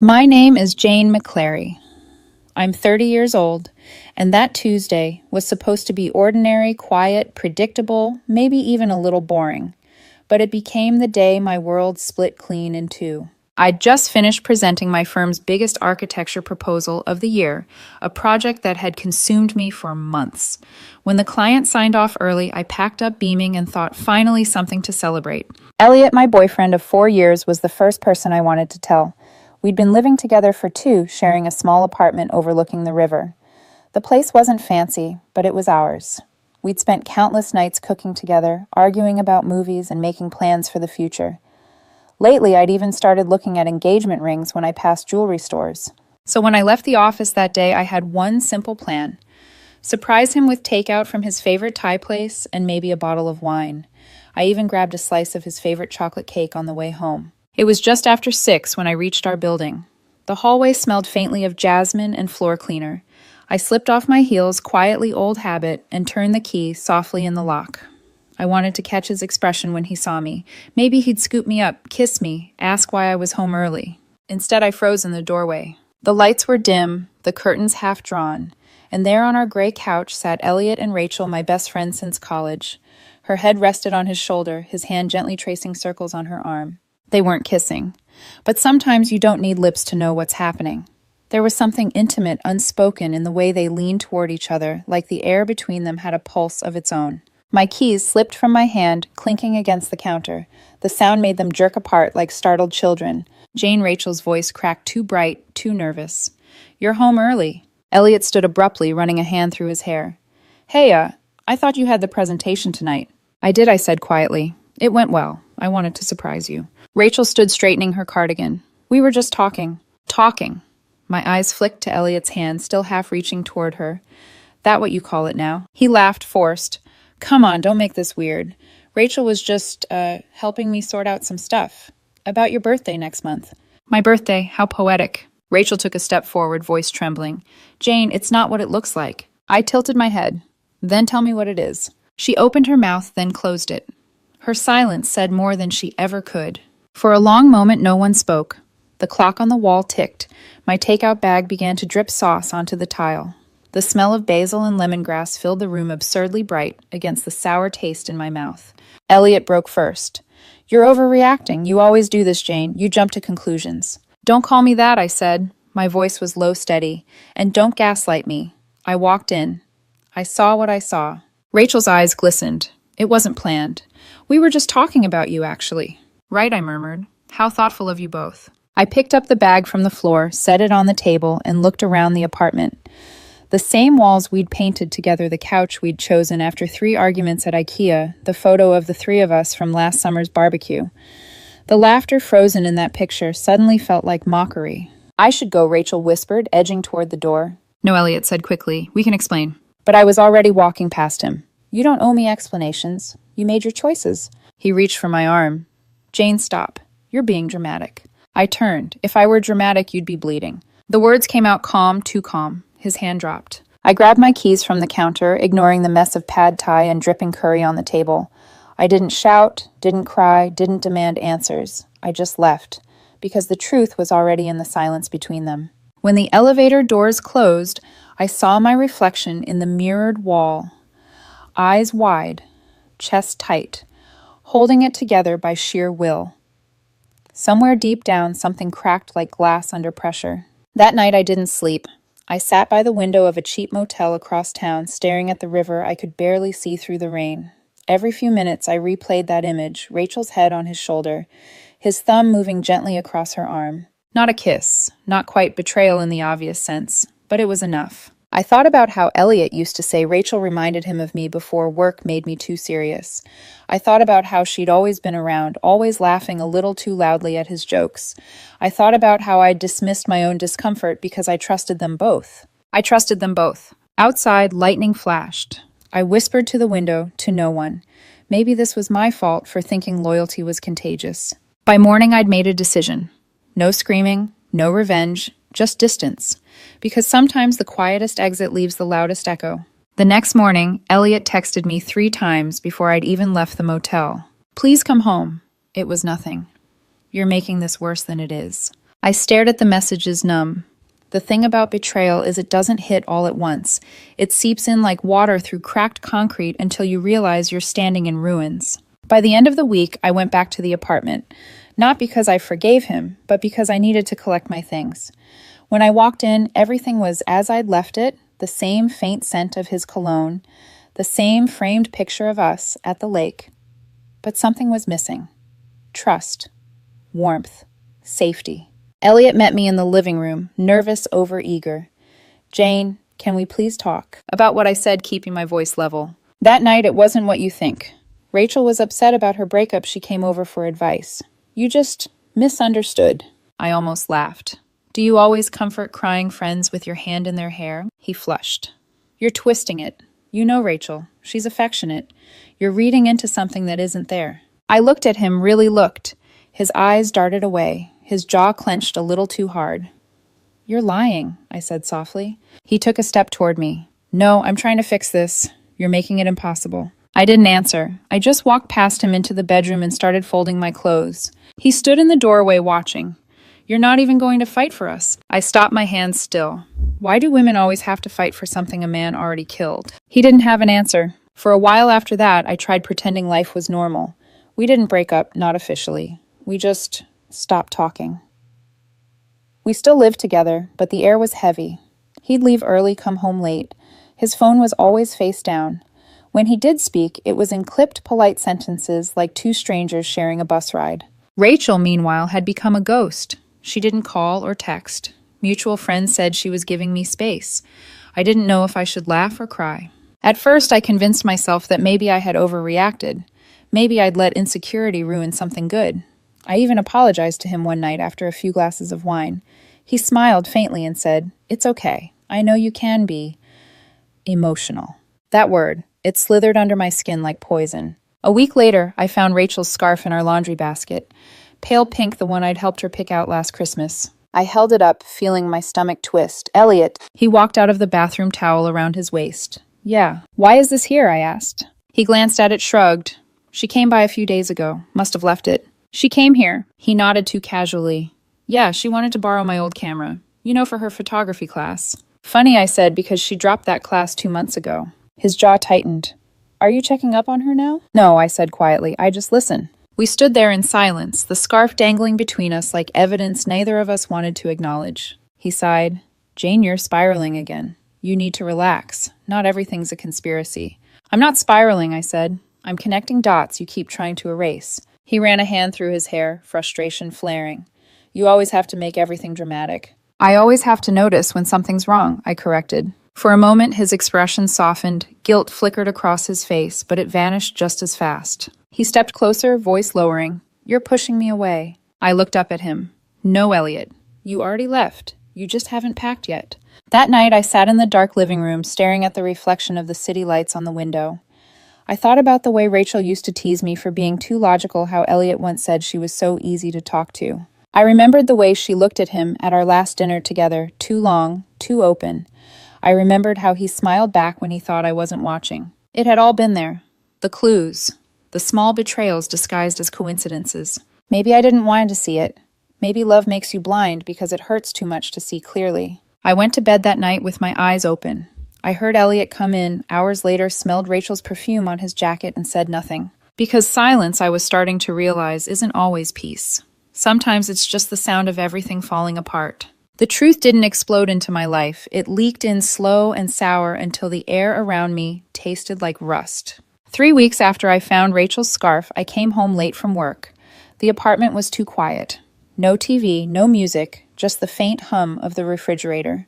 My name is Jane McClary. I'm 30 years old, and that Tuesday was supposed to be ordinary, quiet, predictable, maybe even a little boring. But it became the day my world split clean in two. I'd just finished presenting my firm's biggest architecture proposal of the year, a project that had consumed me for months. When the client signed off early, I packed up beaming and thought finally something to celebrate. Elliot, my boyfriend of 4 years, was the first person I wanted to tell. We'd been living together for two, sharing a small apartment overlooking the river. The place wasn't fancy, but it was ours. We'd spent countless nights cooking together, arguing about movies, and making plans for the future. Lately, I'd even started looking at engagement rings when I passed jewelry stores. So when I left the office that day, I had one simple plan. Surprise him with takeout from his favorite Thai place and maybe a bottle of wine. I even grabbed a slice of his favorite chocolate cake on the way home. It was just after 6 when I reached our building. The hallway smelled faintly of jasmine and floor cleaner. I slipped off my heels, quietly old habit, and turned the key softly in the lock. I wanted to catch his expression when he saw me. Maybe he'd scoop me up, kiss me, ask why I was home early. Instead, I froze in the doorway. The lights were dim, the curtains half drawn, and there on our gray couch sat Elliot and Rachel, my best friends since college. Her head rested on his shoulder, his hand gently tracing circles on her arm. They weren't kissing, but sometimes you don't need lips to know what's happening. There was something intimate, unspoken in the way they leaned toward each other, like the air between them had a pulse of its own. My keys slipped from my hand, clinking against the counter. The sound made them jerk apart like startled children. Rachel's voice cracked too bright, too nervous. "You're home early." Elliot stood abruptly, running a hand through his hair. "Hey, I thought you had the presentation tonight." "I did," I said quietly. "It went well. I wanted to surprise you." Rachel stood straightening her cardigan. "We were just talking." "Talking." My eyes flicked to Elliot's hand, still half reaching toward her. "That what you call it now?" He laughed, forced. "Come on, don't make this weird. Rachel was just, helping me sort out some stuff. About your birthday next month." "My birthday? How poetic." Rachel took a step forward, voice trembling. "Jane, it's not what it looks like." I tilted my head. "Then tell me what it is." She opened her mouth, then closed it. Her silence said more than she ever could. For a long moment, no one spoke. The clock on the wall ticked. My takeout bag began to drip sauce onto the tile. The smell of basil and lemongrass filled the room absurdly bright against the sour taste in my mouth. Elliot broke first. "You're overreacting. You always do this, Jane. You jump to conclusions." "Don't call me that," I said. My voice was low, steady. "And don't gaslight me." I walked in. I saw what I saw. Rachel's eyes glistened. It wasn't planned. "We were just talking about you, actually." "Right," I murmured. "How thoughtful of you both." I picked up the bag from the floor, set it on the table, and looked around the apartment. The same walls we'd painted together, the couch we'd chosen after 3 arguments at IKEA, the photo of the 3 of us from last summer's barbecue. The laughter frozen in that picture suddenly felt like mockery. "I should go," Rachel whispered, edging toward the door. "No," Elliot said quickly. "We can explain." But I was already walking past him. "You don't owe me explanations. You made your choices." He reached for my arm. "Jane, stop. You're being dramatic." I turned. "If I were dramatic, you'd be bleeding." The words came out calm, too calm. His hand dropped. I grabbed my keys from the counter, ignoring the mess of pad thai and dripping curry on the table. I didn't shout, didn't cry, didn't demand answers. I just left, because the truth was already in the silence between them. When the elevator doors closed, I saw my reflection in the mirrored wall. Eyes wide, chest tight, holding it together by sheer will. Somewhere deep down, something cracked like glass under pressure. That night I didn't sleep. I sat by the window of a cheap motel across town, staring at the river I could barely see through the rain. Every few minutes I replayed that image, Rachel's head on his shoulder, his thumb moving gently across her arm. Not a kiss, not quite betrayal in the obvious sense, but it was enough. I thought about how Elliot used to say Rachel reminded him of me before work made me too serious. I thought about how she'd always been around, always laughing a little too loudly at his jokes. I thought about how I'd dismissed my own discomfort because I trusted them both. I trusted them both. Outside, lightning flashed. I whispered to the window, to no one. Maybe this was my fault for thinking loyalty was contagious. By morning, I'd made a decision. No screaming, no revenge, just distance. Because sometimes the quietest exit leaves the loudest echo. The next morning, Elliot texted me 3 times before I'd even left the motel. "Please come home." It was nothing. "You're making this worse than it is." I stared at the messages numb. The thing about betrayal is it doesn't hit all at once. It seeps in like water through cracked concrete until you realize you're standing in ruins. By the end of the week, I went back to the apartment. Not because I forgave him, but because I needed to collect my things. When I walked in, everything was as I'd left it, the same faint scent of his cologne, the same framed picture of us at the lake. But something was missing. Trust, warmth, safety. Elliot met me in the living room, nervous, overeager. "Jane, can we please talk?" About what I said, keeping my voice level. "That night, it wasn't what you think. Rachel was upset about her breakup. She came over for advice. You just misunderstood." I almost laughed. "Do you always comfort crying friends with your hand in their hair?" He flushed. "You're twisting it. You know Rachel. She's affectionate. You're reading into something that isn't there." I looked at him, really looked. His eyes darted away. His jaw clenched a little too hard. "You're lying," I said softly. He took a step toward me. "No, I'm trying to fix this. You're making it impossible." I didn't answer. I just walked past him into the bedroom and started folding my clothes. He stood in the doorway watching. "You're not even going to fight for us." I stopped, my hands still. Why do women always have to fight for something a man already killed? He didn't have an answer. For a while after that, I tried pretending life was normal. We didn't break up, not officially. We just stopped talking. We still lived together, but the air was heavy. He'd leave early, come home late. His phone was always face down. When he did speak, it was in clipped, polite sentences like two strangers sharing a bus ride. Rachel, meanwhile, had become a ghost. She didn't call or text. Mutual friends said she was giving me space. I didn't know if I should laugh or cry. At first, I convinced myself that maybe I had overreacted. Maybe I'd let insecurity ruin something good. I even apologized to him one night after a few glasses of wine. He smiled faintly and said, "It's okay. I know you can be emotional." That word, it slithered under my skin like poison. A week later, I found Rachel's scarf in our laundry basket. Pale pink, the one I'd helped her pick out last Christmas. I held it up, feeling my stomach twist. "Elliot." He walked out of the bathroom, towel around his waist. "Yeah. Why is this here?" I asked. He glanced at it, shrugged. "She came by a few days ago. Must have left it." "She came here." He nodded too casually. "Yeah, she wanted to borrow my old camera. You know, for her photography class." "Funny," I said, because she dropped that class 2 months ago. His jaw tightened. "Are you checking up on her now?" "No," I said quietly. "I just listen." We stood there in silence, the scarf dangling between us like evidence neither of us wanted to acknowledge. He sighed. "Jane, you're spiraling again. You need to relax. Not everything's a conspiracy." "I'm not spiraling," I said. "I'm connecting dots you keep trying to erase." He ran a hand through his hair, frustration flaring. "You always have to make everything dramatic." "I always have to notice when something's wrong," I corrected. For a moment, his expression softened, guilt flickered across his face, but it vanished just as fast. He stepped closer, voice lowering. "You're pushing me away." I looked up at him. "No, Elliot. You already left. You just haven't packed yet." That night, I sat in the dark living room, staring at the reflection of the city lights on the window. I thought about the way Rachel used to tease me for being too logical, how Elliot once said she was so easy to talk to. I remembered the way she looked at him at our last dinner together, too long, too open. I remembered how he smiled back when he thought I wasn't watching. It had all been there. The clues. The small betrayals disguised as coincidences. Maybe I didn't want to see it. Maybe love makes you blind because it hurts too much to see clearly. I went to bed that night with my eyes open. I heard Elliot come in, hours later, smelled Rachel's perfume on his jacket and said nothing. Because silence, I was starting to realize, isn't always peace. Sometimes it's just the sound of everything falling apart. The truth didn't explode into my life. It leaked in slow and sour until the air around me tasted like rust. 3 weeks after I found Rachel's scarf, I came home late from work. The apartment was too quiet. No TV, no music, just the faint hum of the refrigerator.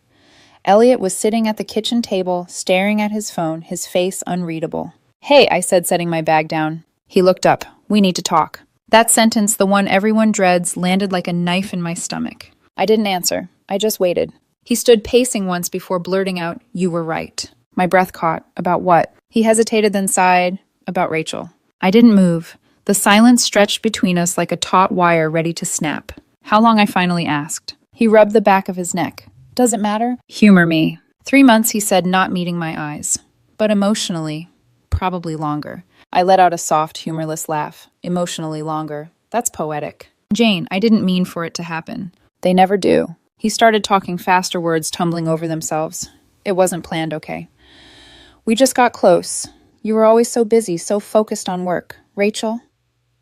Elliot was sitting at the kitchen table, staring at his phone, his face unreadable. "Hey," I said, setting my bag down. He looked up. "We need to talk." That sentence, the one everyone dreads, landed like a knife in my stomach. I didn't answer. I just waited. He stood pacing once before blurting out, "You were right." My breath caught. About what? He hesitated, then sighed. About Rachel. I didn't move. The silence stretched between us like a taut wire ready to snap. "How long?" I finally asked. He rubbed the back of his neck. "Does it matter?" "Humor me." 3 months, he said, not meeting my eyes. But emotionally, probably longer. I let out a soft, humorless laugh. Emotionally longer. That's poetic. "Jane, I didn't mean for it to happen." They never do. He started talking faster, words tumbling over themselves. It wasn't planned, okay. We just got close. You were always so busy, so focused on work. Rachel?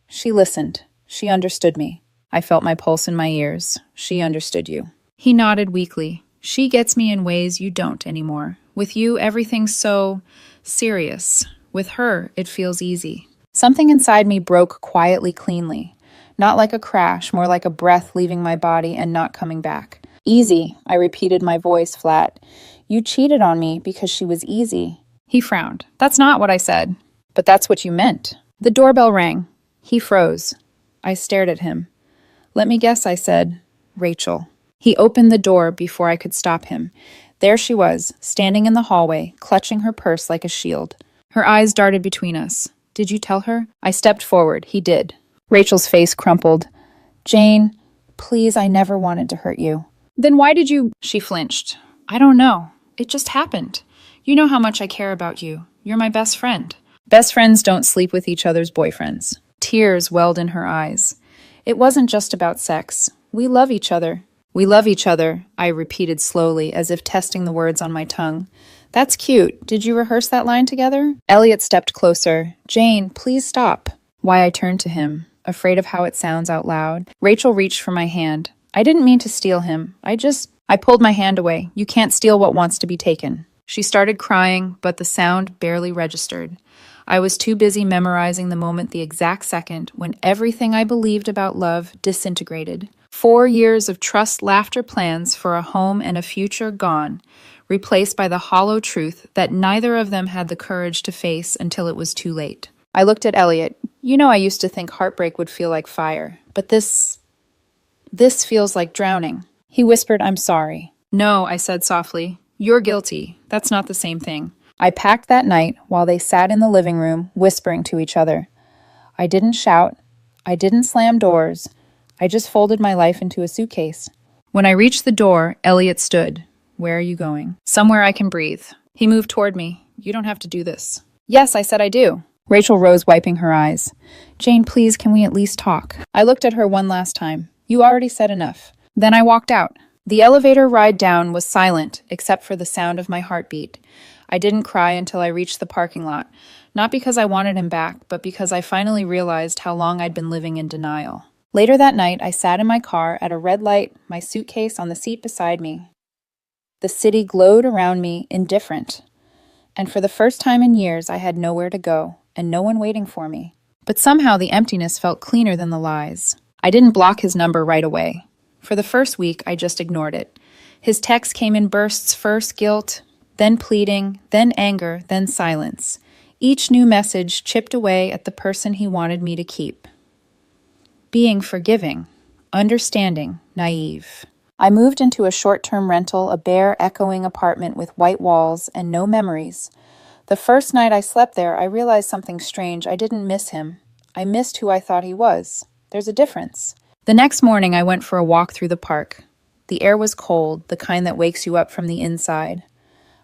She listened. She understood me. I felt my pulse in my ears. She understood you. He nodded weakly. She gets me in ways you don't anymore. With you, everything's so serious. With her, it feels easy. Something inside me broke quietly, cleanly. Not like a crash, more like a breath leaving my body and not coming back. Easy, I repeated, my voice flat. You cheated on me because she was easy. He frowned. That's not what I said. But that's what you meant. The doorbell rang. He froze. I stared at him. Let me guess, I said. Rachel. He opened the door before I could stop him. There she was, standing in the hallway, clutching her purse like a shield. Her eyes darted between us. Did you tell her? I stepped forward. He did. Rachel's face crumpled. Jane, please, I never wanted to hurt you. Then why did you? She flinched. I don't know. It just happened. You know how much I care about you. You're my best friend. Best friends don't sleep with each other's boyfriends. Tears welled in her eyes. It wasn't just about sex. We love each other. We love each other, I repeated slowly, as if testing the words on my tongue. That's cute. Did you rehearse that line together? Elliot stepped closer. Jane, please stop. Why I turned to him, afraid of how it sounds out loud. Rachel reached for my hand. I didn't mean to steal him. I pulled my hand away. You can't steal what wants to be taken. She started crying, but the sound barely registered. I was too busy memorizing the moment, the exact second, when everything I believed about love disintegrated. 4 years of trust, laughter, plans for a home and a future gone, replaced by the hollow truth that neither of them had the courage to face until it was too late. I looked at Elliot. You know, I used to think heartbreak would feel like fire, but this feels like drowning. He whispered, I'm sorry. No, I said softly. You're guilty. That's not the same thing. I packed that night while they sat in the living room, whispering to each other. I didn't shout. I didn't slam doors. I just folded my life into a suitcase. When I reached the door, Elliot stood. Where are you going? Somewhere I can breathe. He moved toward me. You don't have to do this. Yes, I said I do. Rachel rose, wiping her eyes. Jane, please, can we at least talk? I looked at her one last time. You already said enough. Then I walked out. The elevator ride down was silent, except for the sound of my heartbeat. I didn't cry until I reached the parking lot, not because I wanted him back, but because I finally realized how long I'd been living in denial. Later that night, I sat in my car at a red light, my suitcase on the seat beside me. The city glowed around me, indifferent. And for the first time in years, I had nowhere to go, and no one waiting for me. But somehow the emptiness felt cleaner than the lies. I didn't block his number right away. For the first week, I just ignored it. His texts came in bursts, first guilt, then pleading, then anger, then silence. Each new message chipped away at the person he wanted me to keep. Being forgiving, understanding, naive. I moved into a short-term rental, a bare, echoing apartment with white walls and no memories. The first night I slept there, I realized something strange. I didn't miss him. I missed who I thought he was. There's a difference. The next morning, I went for a walk through the park. The air was cold, the kind that wakes you up from the inside.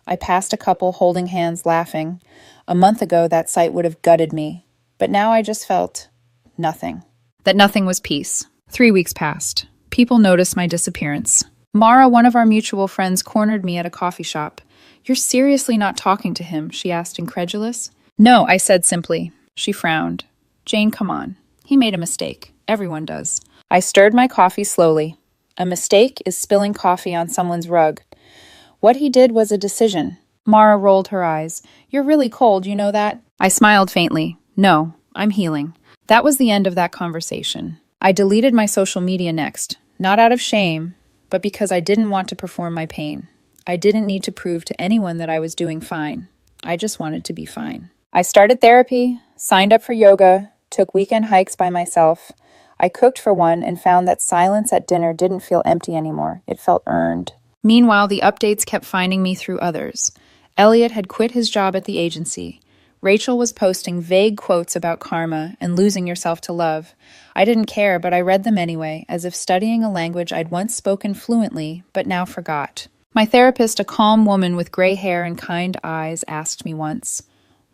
I passed a couple holding hands, laughing. A month ago, that sight would have gutted me. But now I just felt nothing. That nothing was peace. 3 weeks passed. People noticed my disappearance. Mara, one of our mutual friends, cornered me at a coffee shop. You're seriously not talking to him? She asked, incredulous. No, I said simply. She frowned. Jane, come on. He made a mistake. Everyone does. I stirred my coffee slowly. A mistake is spilling coffee on someone's rug. What he did was a decision. Mara rolled her eyes. You're really cold, you know that? I smiled faintly. No, I'm healing. That was the end of that conversation. I deleted my social media next, not out of shame, but because I didn't want to perform my pain. I didn't need to prove to anyone that I was doing fine. I just wanted to be fine. I started therapy, signed up for yoga, took weekend hikes by myself. I cooked for one and found that silence at dinner didn't feel empty anymore. It felt earned. Meanwhile, the updates kept finding me through others. Elliot had quit his job at the agency. Rachel was posting vague quotes about karma and losing yourself to love. I didn't care, but I read them anyway, as if studying a language I'd once spoken fluently, but now forgot. My therapist, a calm woman with gray hair and kind eyes, asked me once,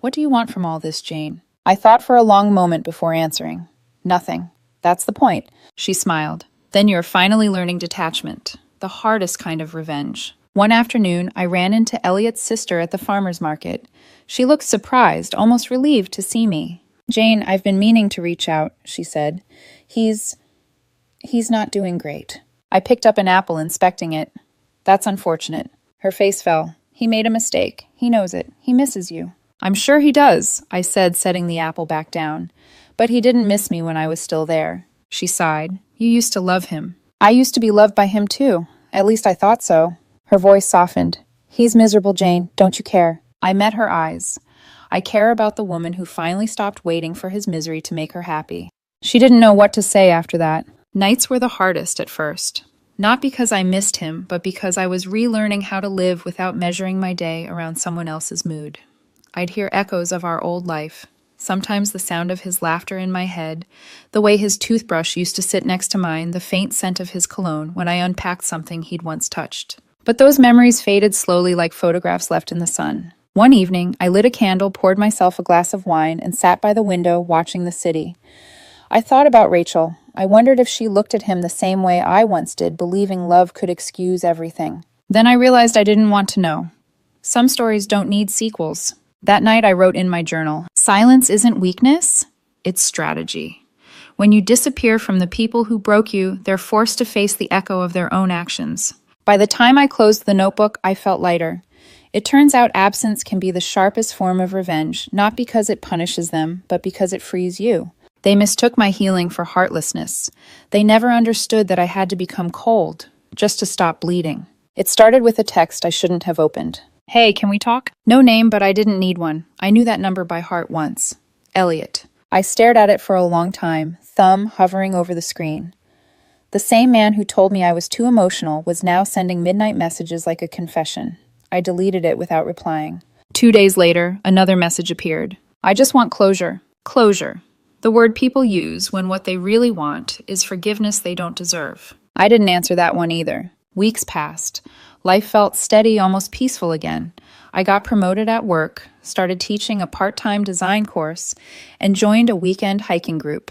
"What do you want from all this, Jane?" I thought for a long moment before answering. Nothing. That's the point. She smiled. Then you're finally learning detachment, the hardest kind of revenge. One afternoon, I ran into Elliot's sister at the farmer's market. She looked surprised, almost relieved to see me. "Jane, I've been meaning to reach out," she said. He's not doing great." I picked up an apple, inspecting it. "That's unfortunate." Her face fell. "He made a mistake. He knows it. He misses you." "I'm sure he does," I said, setting the apple back down. "But he didn't miss me when I was still there." She sighed. "You used to love him." "I used to be loved by him too. At least I thought so." Her voice softened. "He's miserable, Jane. Don't you care?" I met her eyes. I care about the woman who finally stopped waiting for his misery to make her happy. She didn't know what to say after that. Nights were the hardest at first. Not because I missed him, but because I was relearning how to live without measuring my day around someone else's mood. I'd hear echoes of our old life, sometimes the sound of his laughter in my head, the way his toothbrush used to sit next to mine, the faint scent of his cologne when I unpacked something he'd once touched. But those memories faded slowly like photographs left in the sun. One evening, I lit a candle, poured myself a glass of wine, and sat by the window watching the city. I thought about Rachel. I wondered if she looked at him the same way I once did, believing love could excuse everything. Then I realized I didn't want to know. Some stories don't need sequels. That night I wrote in my journal, "Silence isn't weakness, it's strategy." When you disappear from the people who broke you, they're forced to face the echo of their own actions. By the time I closed the notebook, I felt lighter. It turns out absence can be the sharpest form of revenge, not because it punishes them, but because it frees you. They mistook my healing for heartlessness. They never understood that I had to become cold, just to stop bleeding. It started with a text I shouldn't have opened. "Hey, can we talk?" No name, but I didn't need one. I knew that number by heart once. Elliot. I stared at it for a long time, thumb hovering over the screen. The same man who told me I was too emotional was now sending midnight messages like a confession. I deleted it without replying. 2 days later, another message appeared. "I just want closure." Closure. The word people use when what they really want is forgiveness they don't deserve. I didn't answer that one either. Weeks passed. Life felt steady, almost peaceful again. I got promoted at work, started teaching a part-time design course, and joined a weekend hiking group.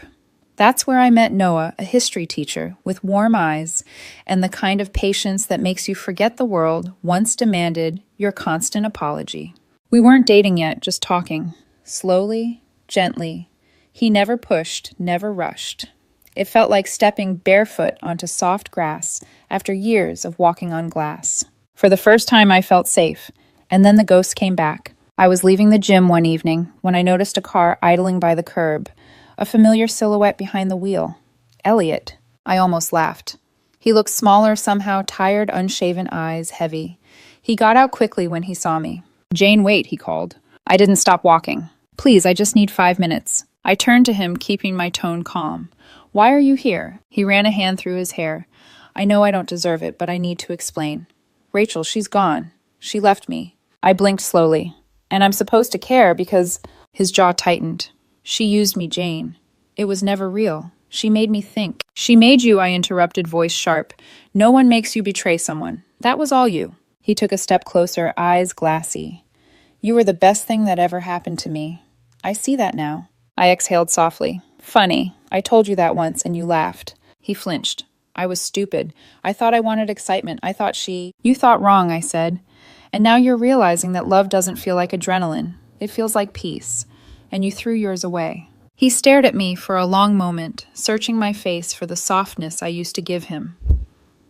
That's where I met Noah, a history teacher with warm eyes and the kind of patience that makes you forget the world once demanded your constant apology. We weren't dating yet, just talking. Slowly, gently. He never pushed, never rushed. It felt like stepping barefoot onto soft grass after years of walking on glass. For the first time, I felt safe, and then the ghost came back. I was leaving the gym one evening when I noticed a car idling by the curb, a familiar silhouette behind the wheel. Elliot. I almost laughed. He looked smaller somehow, tired, unshaven eyes, heavy. He got out quickly when he saw me. "Jane, wait," he called. I didn't stop walking. "Please, I just need 5 minutes." I turned to him, keeping my tone calm. "Why are you here?" He ran a hand through his hair. "I know I don't deserve it, but I need to explain. Rachel, she's gone. She left me." I blinked slowly. "And I'm supposed to care because—" His jaw tightened. "She used me, Jane. It was never real. She made me think." "She made you," I interrupted, voice sharp. "No one makes you betray someone. That was all you." He took a step closer, eyes glassy. "You were the best thing that ever happened to me. I see that now." I exhaled softly. "Funny. I told you that once and you laughed." He flinched. "I was stupid. I thought I wanted excitement. I thought she—" "You thought wrong," I said. "And now you're realizing that love doesn't feel like adrenaline. It feels like peace. And you threw yours away." He stared at me for a long moment, searching my face for the softness I used to give him.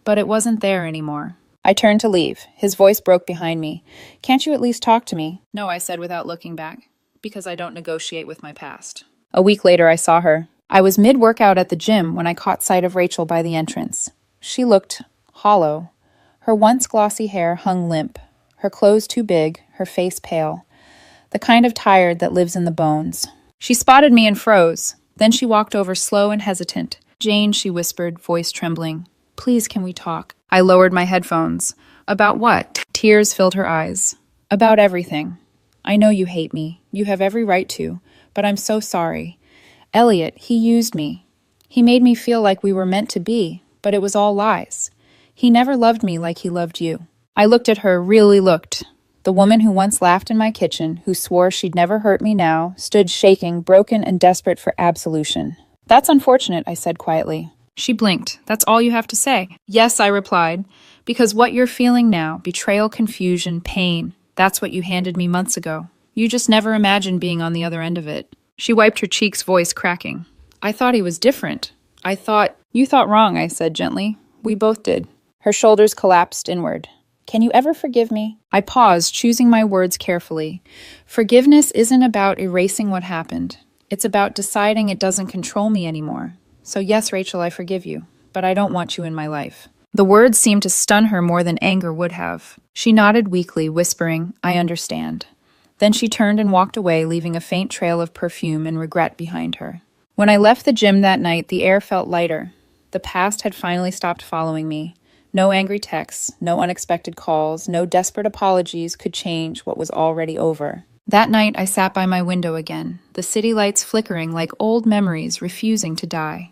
But it wasn't there anymore. I turned to leave. His voice broke behind me. "Can't you at least talk to me?" "No," I said without looking back, "because I don't negotiate with my past." A week later, I saw her. I was mid-workout at the gym when I caught sight of Rachel by the entrance. She looked hollow. Her once glossy hair hung limp, her clothes too big, her face pale. The kind of tired that lives in the bones. She spotted me and froze. Then she walked over slow and hesitant. "Jane," she whispered, voice trembling. "Please, can we talk?" I lowered my headphones. "About what?" Tears filled her eyes. "About everything. I know you hate me. You have every right to. But I'm so sorry. Elliot, he used me. He made me feel like we were meant to be, but it was all lies. He never loved me like he loved you." I looked at her, really looked. The woman who once laughed in my kitchen, who swore she'd never hurt me now, stood shaking, broken and desperate for absolution. "That's unfortunate," I said quietly. She blinked. That's all you have to say. Yes, I replied, because what you're feeling now, betrayal, confusion, pain, that's what you handed me months ago. You just never imagined being on the other end of it. She wiped her cheeks, voice cracking. I thought he was different. You thought wrong, I said gently. We both did. Her shoulders collapsed inward. Can you ever forgive me? I paused, choosing my words carefully. Forgiveness isn't about erasing what happened. It's about deciding it doesn't control me anymore. So yes, Rachel, I forgive you, but I don't want you in my life. The words seemed to stun her more than anger would have. She nodded weakly, whispering, I understand. Then she turned and walked away, leaving a faint trail of perfume and regret behind her. When I left the gym that night, the air felt lighter. The past had finally stopped following me. No angry texts, no unexpected calls, no desperate apologies could change what was already over. That night, I sat by my window again, the city lights flickering like old memories refusing to die.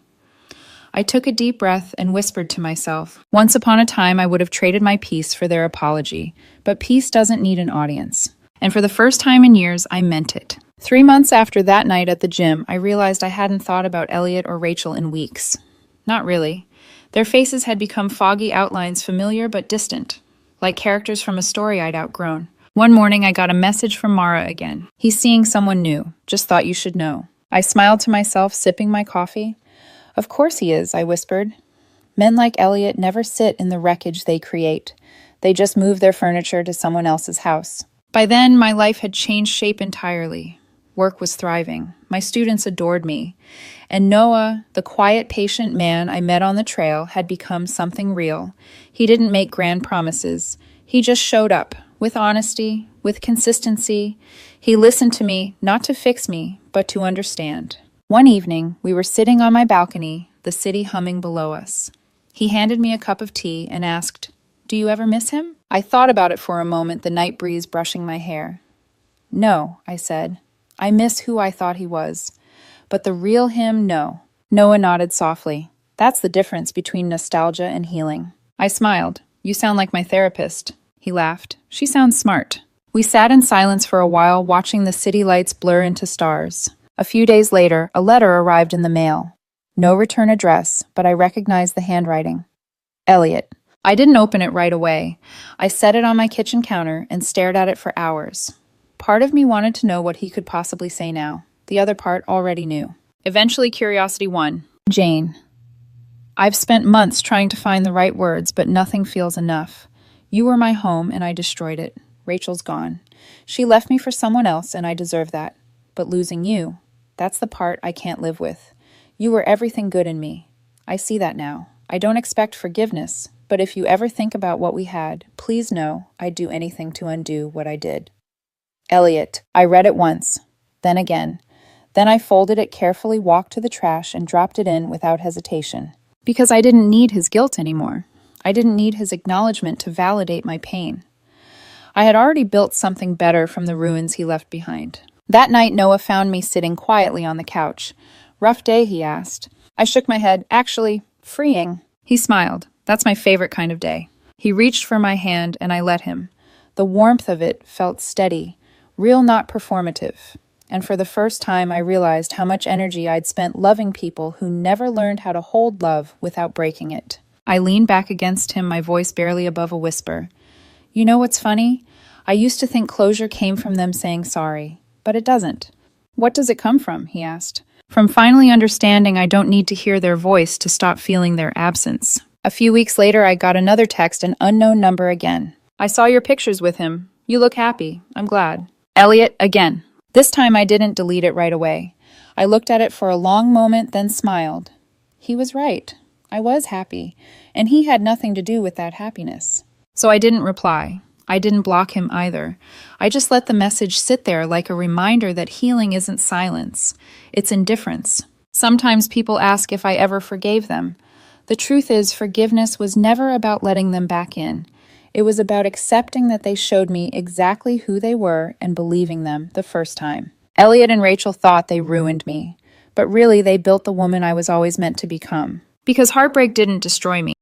I took a deep breath and whispered to myself, once upon a time I would have traded my peace for their apology, but peace doesn't need an audience. And for the first time in years, I meant it. 3 months after that night at the gym, I realized I hadn't thought about Elliot or Rachel in weeks. Not really. Their faces had become foggy outlines, familiar but distant, like characters from a story I'd outgrown. One morning, I got a message from Mara again. He's seeing someone new. Just thought you should know. I smiled to myself, sipping my coffee. Of course he is, I whispered. Men like Elliot never sit in the wreckage they create. They just move their furniture to someone else's house. By then, my life had changed shape entirely. Work was thriving. My students adored me. And Noah, the quiet, patient man I met on the trail, had become something real. He didn't make grand promises. He just showed up, with honesty, with consistency. He listened to me, not to fix me, but to understand. One evening, we were sitting on my balcony, the city humming below us. He handed me a cup of tea and asked, Do you ever miss him? I thought about it for a moment, the night breeze brushing my hair. No, I said. I miss who I thought he was. But the real him, no. Noah nodded softly. That's the difference between nostalgia and healing. I smiled. You sound like my therapist. He laughed. She sounds smart. We sat in silence for a while, watching the city lights blur into stars. A few days later, a letter arrived in the mail. No return address, but I recognized the handwriting. Elliot. I didn't open it right away. I set it on my kitchen counter and stared at it for hours. Part of me wanted to know what he could possibly say now. The other part already knew. Eventually, curiosity won. Jane. I've spent months trying to find the right words, but nothing feels enough. You were my home, and I destroyed it. Rachel's gone. She left me for someone else, and I deserve that. But losing you, that's the part I can't live with. You were everything good in me. I see that now. I don't expect forgiveness, but if you ever think about what we had, please know I'd do anything to undo what I did. Elliot. I read it once, then again. Then I folded it carefully, walked to the trash, and dropped it in without hesitation. Because I didn't need his guilt anymore. I didn't need his acknowledgement to validate my pain. I had already built something better from the ruins he left behind. That night, Noah found me sitting quietly on the couch. Rough day, he asked. I shook my head. Actually, freeing. He smiled. That's my favorite kind of day. He reached for my hand, and I let him. The warmth of it felt steady, real, not performative. And for the first time, I realized how much energy I'd spent loving people who never learned how to hold love without breaking it. I leaned back against him, my voice barely above a whisper. You know what's funny? I used to think closure came from them saying sorry, but it doesn't. What does it come from? He asked. From finally understanding I don't need to hear their voice to stop feeling their absence. A few weeks later, I got another text, an unknown number again. I saw your pictures with him. You look happy. I'm glad. Elliot, again. This time I didn't delete it right away. I looked at it for a long moment, then smiled. He was right. I was happy, and he had nothing to do with that happiness. So I didn't reply. I didn't block him either. I just let the message sit there like a reminder that healing isn't silence. It's indifference. Sometimes people ask if I ever forgave them. The truth is, forgiveness was never about letting them back in. It was about accepting that they showed me exactly who they were and believing them the first time. Elliot and Rachel thought they ruined me, but really they built the woman I was always meant to become. Because heartbreak didn't destroy me.